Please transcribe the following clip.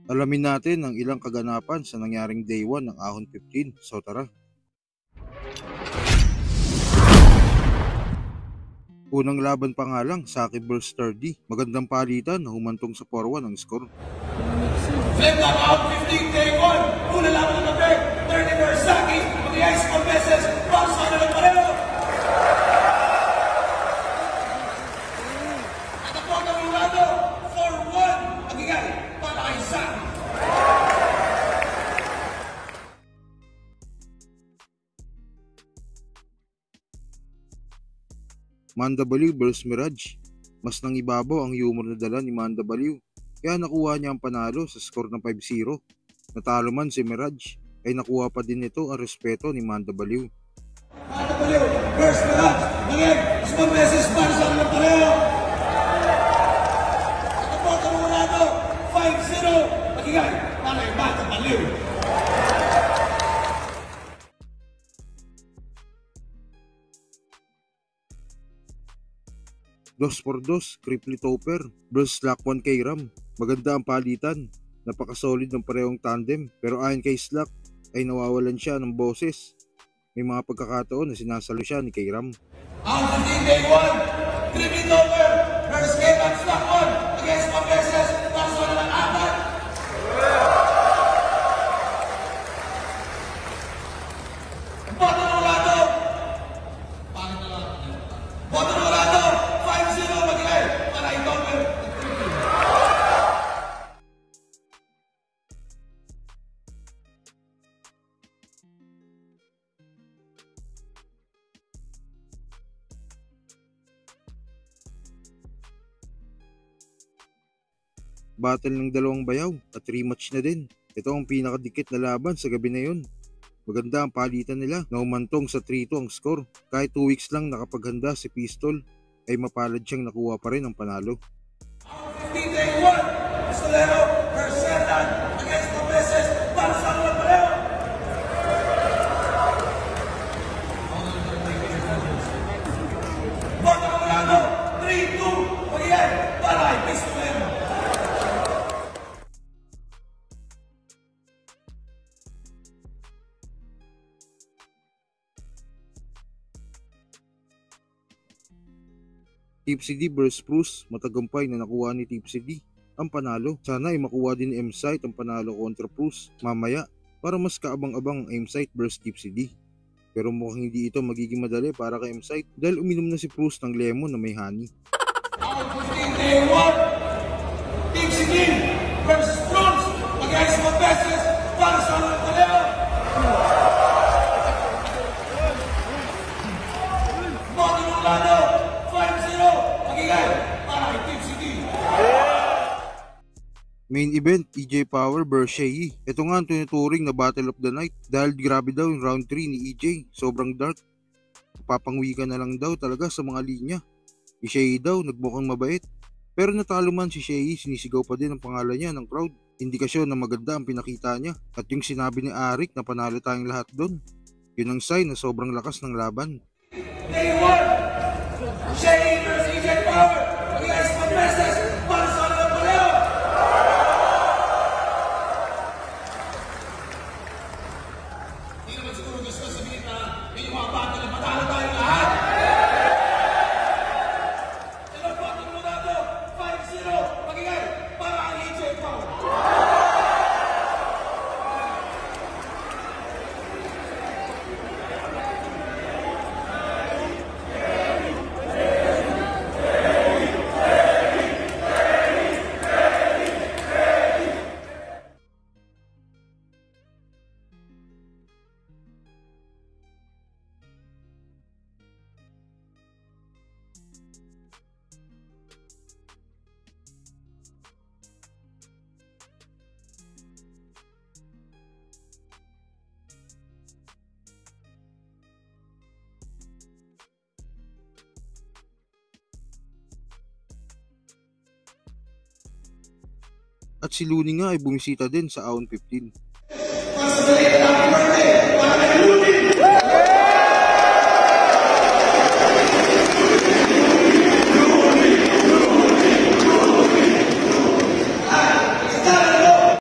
Alamin natin ang ilang kaganapan sa nangyaring Day 1 ng Ahon 15. So tara. Unang laban pa nga lang, Saki vs Sturdy. Magandang palitan na humantong sa 4-1 ang score. Flip ng Ahon 15 Day 1. Una laban ng gabi, 30 vs Saki. Mag-iayos pa beses, para sa kanilang pareho. At ako ang namulado, 4-1. Magigay para kay Saki. Manda Baliw vs Mirage. Mas nang ibabaw ang humor na dala ni Manda Baliw, kaya nakuha niya ang panalo sa score ng 5-0. Natalo man si Mirage, ay nakuha pa din ito ang respeto ni Manda Baliw. Manda Baliw vs Mirage. Magigay, isang beses para sa kanilang pareho. At ako ang namulado, 5-0. Magigay para kay Manda Baliw. 2x2, Cripply Topper vs Slack 1K Ram. Maganda ang palitan, napakasolid ng parehong tandem, pero ayon kay Slack ay nawawalan siya ng boses. May mga pagkakataon na sinasalo siya ni K-Ram. Ahon 15 Day 1, Cripply Topper vs K-Ram Slack 1. Against pa beses para sa kanilang apat. Boto Norado! Pangit na lang. Boto Norado! 5-0 magigay para kay Topper. Battle ng dalawang bayaw at rematch na din. Ito ang pinakadikit na laban sa gabi na yun. Maganda ang palitan nila na umantong sa 3-2 ang score. Kahit 2 weeks lang nakapaghanda si Pistol, ay mapalad siyang nakuha pa rin ang panalo. Ahon 15 Day 1, Pistolero vs Serdan. Against pa beses para sa kanilang pareho. Boto Norado! 3-2 magigay para kay Pistolero. Tipsy D vs Spruce, matagumpay na nakuha ni Tipsy D ang panalo. Sana ay makuha din ni M-Sight ang panalo kontra Spruce mamaya para mas kaabang-abang ang M-Sight vs Tipsy D. Pero mukhang hindi ito magiging madali para kay M-Sight dahil uminom na si Spruce ng lemon na may honey. Ahon 15 Day 1, Tipsy D vs Spruce. Mag-iayos pa beses para sa kanilang pareho. Boto Norado! 5-0 magigay para kay Tipsy D. Main event, EJ Power vs Shei. Ito nga ang tinuturing na Battle of the Night dahil grabe daw yung round 3 ni EJ. Sobrang dark. Papangwi ka na lang daw talaga sa mga linya. Si Shei daw nagmukhang mabait. Pero natalo man si Shei, sinisigaw pa din ang pangalan niya ng crowd. Indikasyon na maganda ang pinakita niya. At yung sinabi ni Arik na panalo tayong lahat doon, yun ang sign na sobrang lakas ng laban. Day 1, Shea vs EJ Power. Mag-iayos pa beses para sa kanilang pareho. Hindi naman siguro gusto sabihin na yung mga battle na matalo tayong lahat. Pero Boto Norado, 5-0 magigay para kay EJ Power. At si Looney nga ay bumisita din sa Ahon 15. Para sa balik na happy birthday para kay Looney!